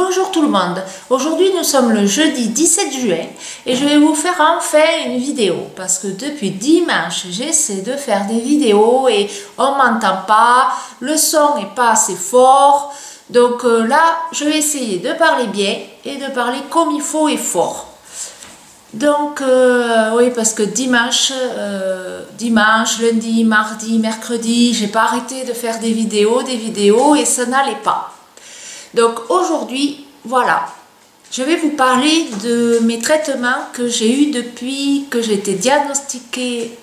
Bonjour tout le monde, aujourd'hui nous sommes le jeudi 17 juin et je vais vous faire enfin une vidéo parce que depuis dimanche j'essaie de faire des vidéos et on m'entend pas, le son n'est pas assez fort, donc là je vais essayer de parler bien et de parler comme il faut et fort. Donc oui, parce que dimanche, lundi, mardi, mercredi, j'ai pas arrêté de faire des vidéos et ça n'allait pas. Donc aujourd'hui, voilà, je vais vous parler de mes traitements que j'ai eu depuis que j'ai été diagnostiquée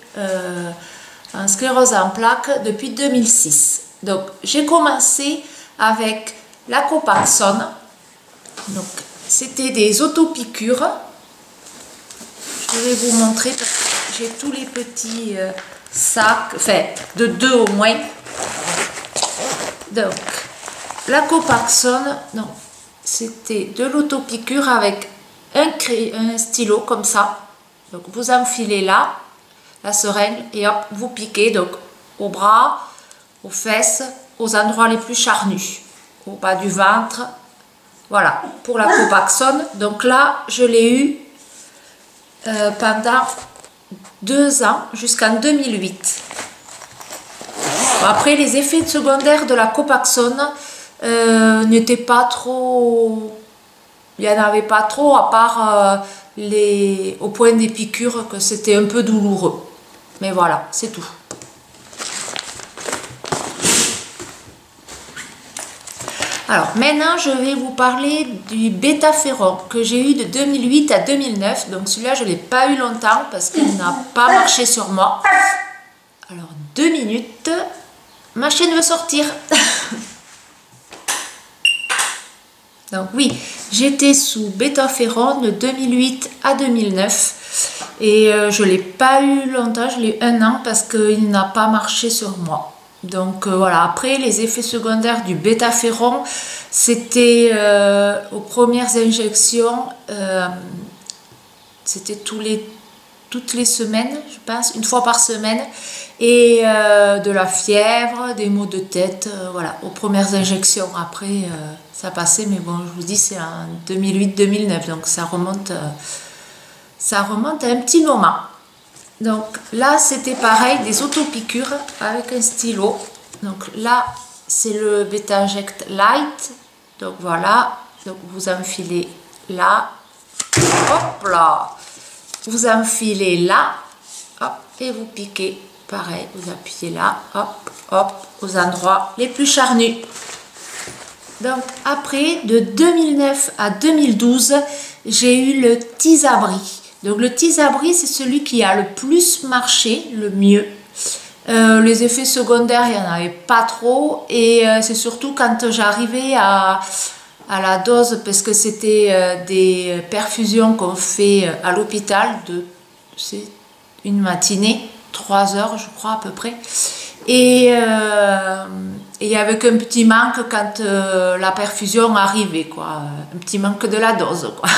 en sclérose en plaques depuis 2006. Donc j'ai commencé avec la Copaxone, donc c'était des autopiqûres. Je vais vous montrer parce que j'ai tous les petits sacs, enfin de 2 au moins. Donc la Copaxone, non, c'était de l'autopiqûre avec un stylo comme ça. Donc vous enfilez là la seringue et hop, vous piquez donc au bras, aux fesses, aux endroits les plus charnus, au bas du ventre. Voilà pour la Copaxone. Donc là, je l'ai eu pendant 2 ans jusqu'en 2008. Bon, après, les effets secondaires de la Copaxone n'étaient pas trop, il n'y en avait pas trop, à part au point des piqûres que c'était un peu douloureux, mais voilà, c'est tout. Alors maintenant je vais vous parler du bêta-féron que j'ai eu de 2008 à 2009, donc celui-là je ne l'ai pas eu longtemps parce qu'il n'a pas marché sur moi. Alors 2 minutes, ma chaîne veut sortir. Donc oui, j'étais sous bêta-féron de 2008 à 2009 et je ne l'ai pas eu longtemps, je l'ai eu 1 an parce qu'il n'a pas marché sur moi. Donc voilà, après les effets secondaires du bêta-féron, c'était aux premières injections, c'était toutes les semaines, je pense, 1 fois par semaine, et de la fièvre, des maux de tête, voilà, aux premières injections. Après, ça passait, mais bon, je vous dis, c'est en 2008-2009, donc ça remonte à un petit moment. Donc là, c'était pareil, des autopiqûres avec un stylo. Donc là, c'est le Beta-Inject Light. Donc voilà, donc vous enfilez là, hop là, vous enfilez là, hop, et vous piquez. Pareil, vous appuyez là, hop, hop, aux endroits les plus charnus. Donc après, de 2009 à 2012, j'ai eu le Tysabri. Donc le Tysabri, c'est celui qui a le plus marché, le mieux. Les effets secondaires, il n'y en avait pas trop. Et c'est surtout quand j'arrivais à la dose, parce que c'était des perfusions qu'on fait à l'hôpital, c'est une matinée, 3 heures je crois à peu près. Et avec un petit manque quand la perfusion arrivait, quoi. Un petit manque de la dose, quoi.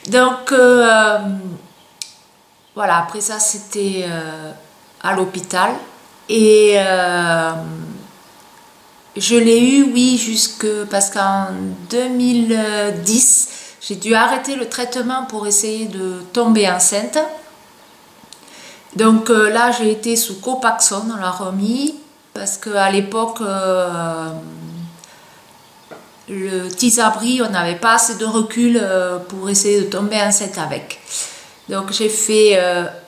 Donc voilà, après ça c'était à l'hôpital et je l'ai eu, oui, parce qu'en 2010 j'ai dû arrêter le traitement pour essayer de tomber enceinte. Donc là j'ai été sous Copaxone, on l'a remis parce qu'à l'époque le Tysabri, on n'avait pas assez de recul pour essayer de tomber enceinte avec. Donc j'ai fait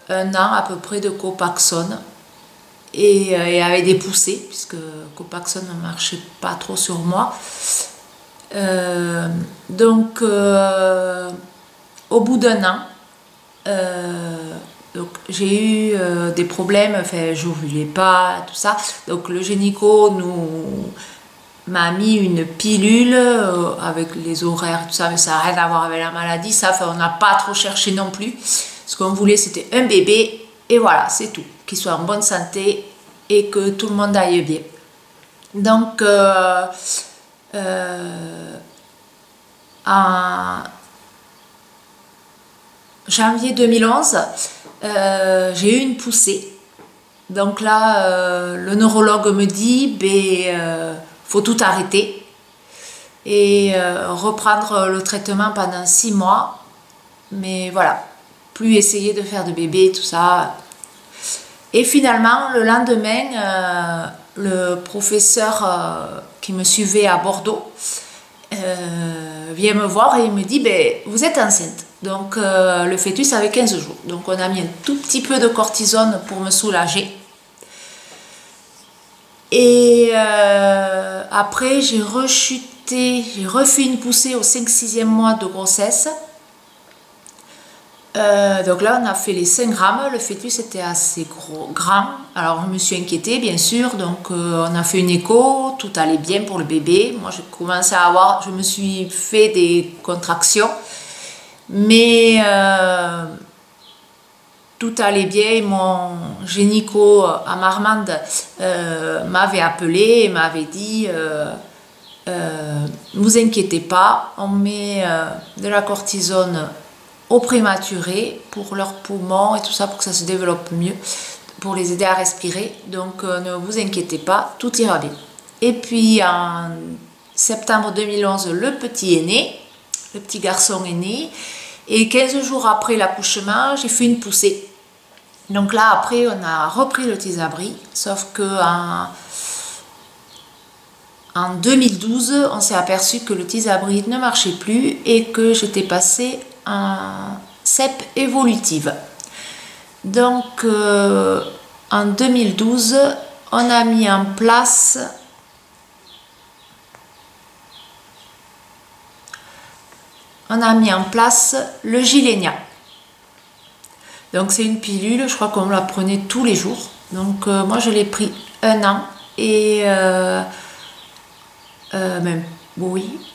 1 an à peu près de Copaxone et avec des poussées, puisque Copaxone ne marchait pas trop sur moi. Donc au bout d'1 an, donc j'ai eu des problèmes, enfin j'ovulais pas, tout ça. Donc le gynéco m'a mis une pilule avec les horaires, tout ça, mais ça n'a rien à voir avec la maladie, ça, enfin, on n'a pas trop cherché non plus. Ce qu'on voulait, c'était un bébé, et voilà, c'est tout. Qu'il soit en bonne santé et que tout le monde aille bien. Donc, en janvier 2011, j'ai eu une poussée. Donc là, le neurologue me dit, faut tout arrêter. et reprendre le traitement pendant 6 mois. Mais voilà, plus essayer de faire de bébé, tout ça. Et finalement, le lendemain, le professeur qui me suivait à Bordeaux vient me voir et il me dit ben, vous êtes enceinte. Donc le fœtus avait 15 jours. Donc on a mis un tout petit peu de cortisone pour me soulager. Et après j'ai rechuté, j'ai refait une poussée au 5-6e mois de grossesse. Donc là on a fait les 5 grammes, le fœtus était assez grand, alors je me suis inquiétée bien sûr, donc on a fait une écho, tout allait bien pour le bébé, moi j'ai commencé à avoir, je me suis fait des contractions, mais tout allait bien, mon gynéco à Marmande m'avait appelé et m'avait dit ne vous inquiétez pas, on met de la cortisone aux prématurés pour leurs poumons et tout ça pour que ça se développe mieux, pour les aider à respirer. Donc ne vous inquiétez pas, tout ira bien. Et puis en septembre 2011, le petit est né, le petit garçon est né. Et 15 jours après l'accouchement, j'ai fait une poussée. Donc là après on a repris le Tysabri, sauf que en 2012, on s'est aperçu que le Tysabri ne marchait plus et que j'étais passée en CEP évolutive. Donc en 2012, on a mis en place le Gilenya. Donc c'est une pilule, je crois qu'on la prenait tous les jours. Donc moi je l'ai pris 1 an et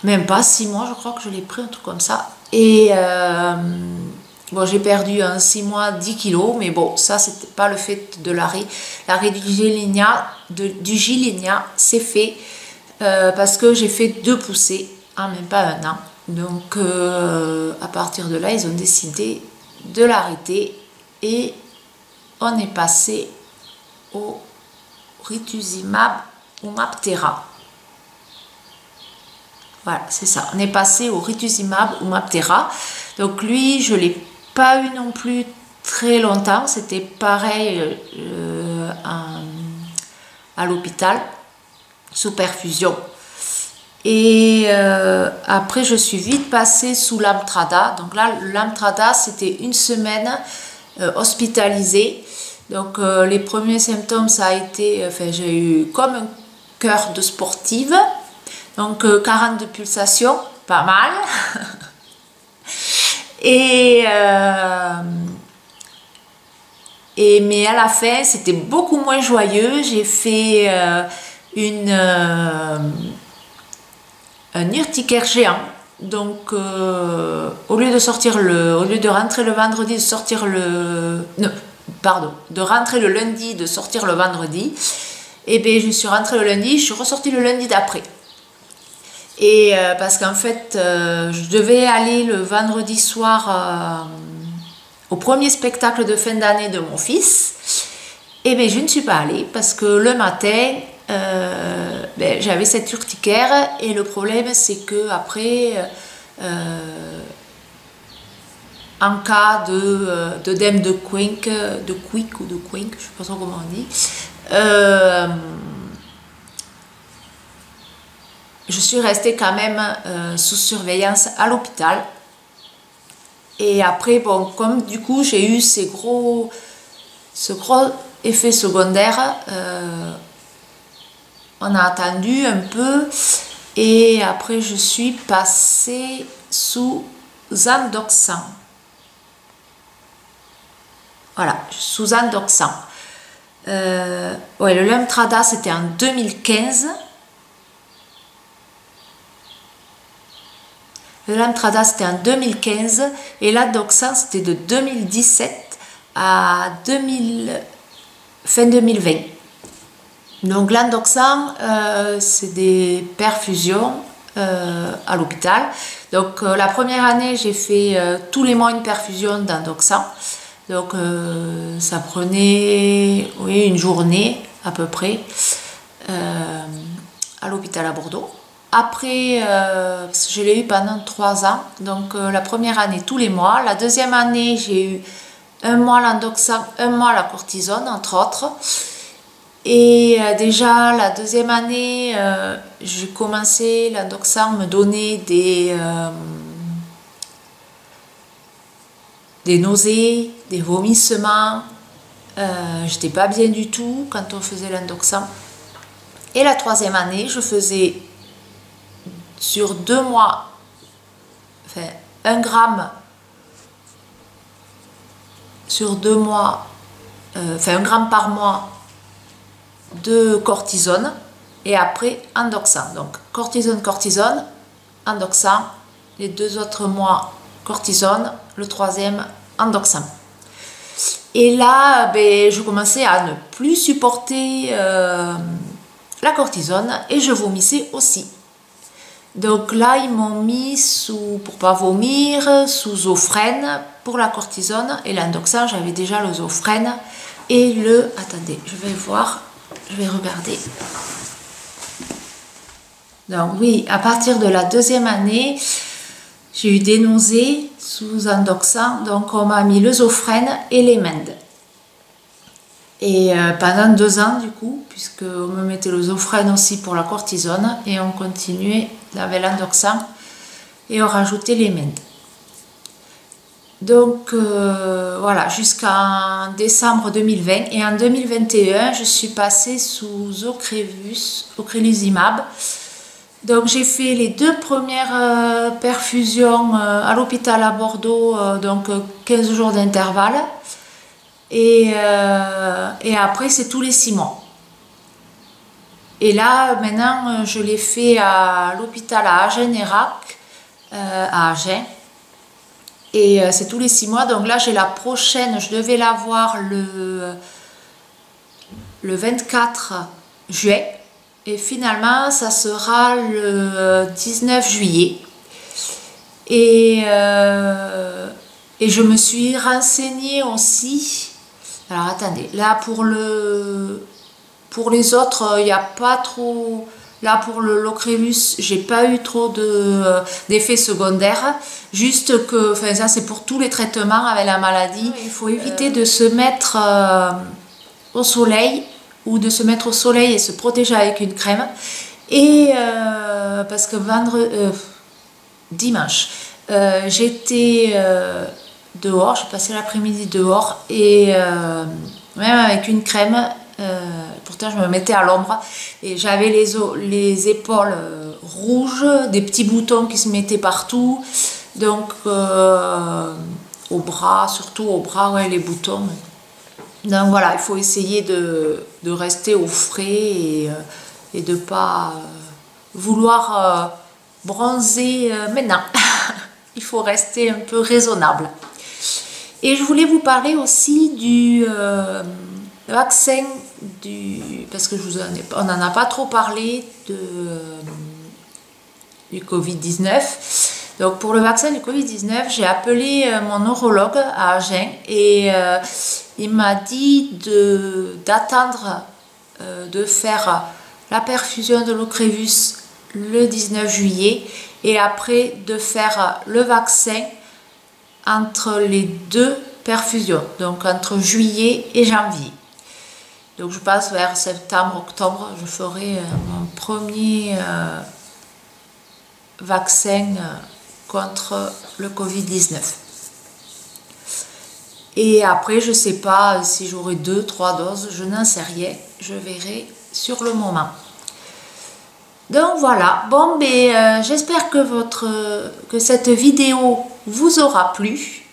même pas 6 mois, je crois que je l'ai pris, un truc comme ça. Et bon, j'ai perdu en 6 mois 10 kilos, mais bon, ça c'était pas le fait de l'arrêt. L'arrêt du Gilenya c'est fait parce que j'ai fait 2 poussées en même pas 1 an. Donc à partir de là, ils ont décidé de l'arrêter et on est passé au rituximab ou Maptera. Voilà, c'est ça. On est passé au rituximab ou Maptera. Donc lui, je ne l'ai pas eu non plus très longtemps. C'était pareil à l'hôpital, sous perfusion. Et après, je suis vite passée sous l'Amtrada. Donc là, l'Amtrada, c'était 1 semaine hospitalisée. Donc les premiers symptômes, ça a été, j'ai eu comme un cœur de sportive. Donc 42 pulsations, pas mal. Mais à la fin, c'était beaucoup moins joyeux. J'ai fait un urticaire géant. Donc au lieu de rentrer le vendredi, de rentrer le lundi, de sortir le vendredi, et bien je suis rentrée le lundi, je suis ressortie le lundi d'après. Et parce qu'en fait, je devais aller le vendredi soir au premier spectacle de fin d'année de mon fils. Et bien je ne suis pas allée parce que le matin, j'avais cette urticaire et le problème c'est que après, en cas d'œdème de Quick, je ne sais pas trop comment on dit, je suis restée quand même sous surveillance à l'hôpital. Et après, bon, comme du coup j'ai eu ce gros effet secondaire, on a attendu un peu et après je suis passée sous Zandoxan. Voilà, sous Zandoxan. Ouais, le Lemtrada c'était en 2015. Le Lemtrada c'était en 2015 et l'Adoxan c'était de 2017 à fin 2020. Donc l'Andoxan c'est des perfusions à l'hôpital. Donc la première année j'ai fait tous les mois une perfusion d'Andoxan. Donc ça prenait une journée à peu près à l'hôpital à Bordeaux. après, parce que je l'ai eu pendant 3 ans, donc la première année tous les mois. La deuxième année, j'ai eu un mois l'endoxan, un mois la cortisone, entre autres. Et déjà, la deuxième année, j'ai commencé, l'endoxan me donnait des nausées, des vomissements. J'étais pas bien du tout quand on faisait l'endoxan. Et la troisième année, je faisais sur 2 mois, enfin 1 gramme sur 2 mois, enfin 1 gramme par mois de cortisone et après endoxan. Donc cortisone, cortisone, endoxan, les 2 autres mois cortisone, le troisième endoxan. Et là, ben, je commençais à ne plus supporter la cortisone et je vomissais aussi. Donc là, ils m'ont mis pour pas vomir, sous Zofren pour la cortisone et l'endoxan. J'avais déjà le Zofren et attendez, je vais voir, je vais regarder. Donc oui, à partir de la deuxième année, j'ai eu des nausées sous endoxan, donc on m'a mis le Zofren et l'Emend. Et pendant 2 ans du coup, puisqu'on me mettait le Zofren aussi pour la cortisone, et on continuait avec l'endoxan, et on rajoutait l'Emend. Donc voilà, jusqu'en décembre 2020, et en 2021, je suis passée sous ocrelizumab. Donc j'ai fait les 2 premières perfusions à l'hôpital à Bordeaux, donc 15 jours d'intervalle. Et après c'est tous les 6 mois. Et là maintenant je l'ai fait à l'hôpital à Agen-Erac, à Agen. Et c'est tous les 6 mois. Donc là j'ai la prochaine, je devais l'avoir le 24 juillet. Et finalement, ça sera le 19 juillet. Et je me suis renseignée aussi. Alors attendez, là pour les autres, il n'y a pas trop. Là pour l'Ocrevus, j'ai pas eu trop d'effets secondaires. Juste que, enfin ça c'est pour tous les traitements avec la maladie. Il faut éviter de se mettre au soleil, ou de se mettre au soleil et se protéger avec une crème. Et parce que dimanche, j'étais dehors, j'ai passé l'après-midi dehors, et même avec une crème, pourtant je me mettais à l'ombre, et j'avais les épaules rouges, des petits boutons qui se mettaient partout, donc au bras, surtout au bras, ouais, les boutons. Donc voilà, il faut essayer de rester au frais et de ne pas vouloir bronzer maintenant. Il faut rester un peu raisonnable. Et je voulais vous parler aussi du vaccin, parce que on n'en a pas trop parlé, du Covid-19. Donc pour le vaccin du Covid-19, j'ai appelé mon neurologue à Agen, et il m'a dit d'attendre de faire la perfusion de l'Ocrevus le 19 juillet et après de faire le vaccin entre les 2 perfusions, donc entre juillet et janvier. Donc je passe vers septembre, octobre, je ferai mon premier vaccin contre le Covid-19. Et après, je ne sais pas si j'aurai 2, 3 doses, je n'en sais rien, je verrai sur le moment. Donc voilà, bon, ben, j'espère que cette vidéo vous aura plu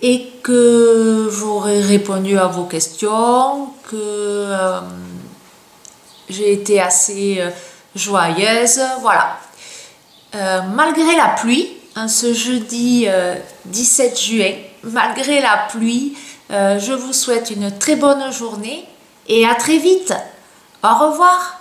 et que j'aurai répondu à vos questions, que j'ai été assez joyeuse, voilà. Malgré la pluie, en ce jeudi 17 juin, malgré la pluie, je vous souhaite une très bonne journée et à très vite. Au revoir.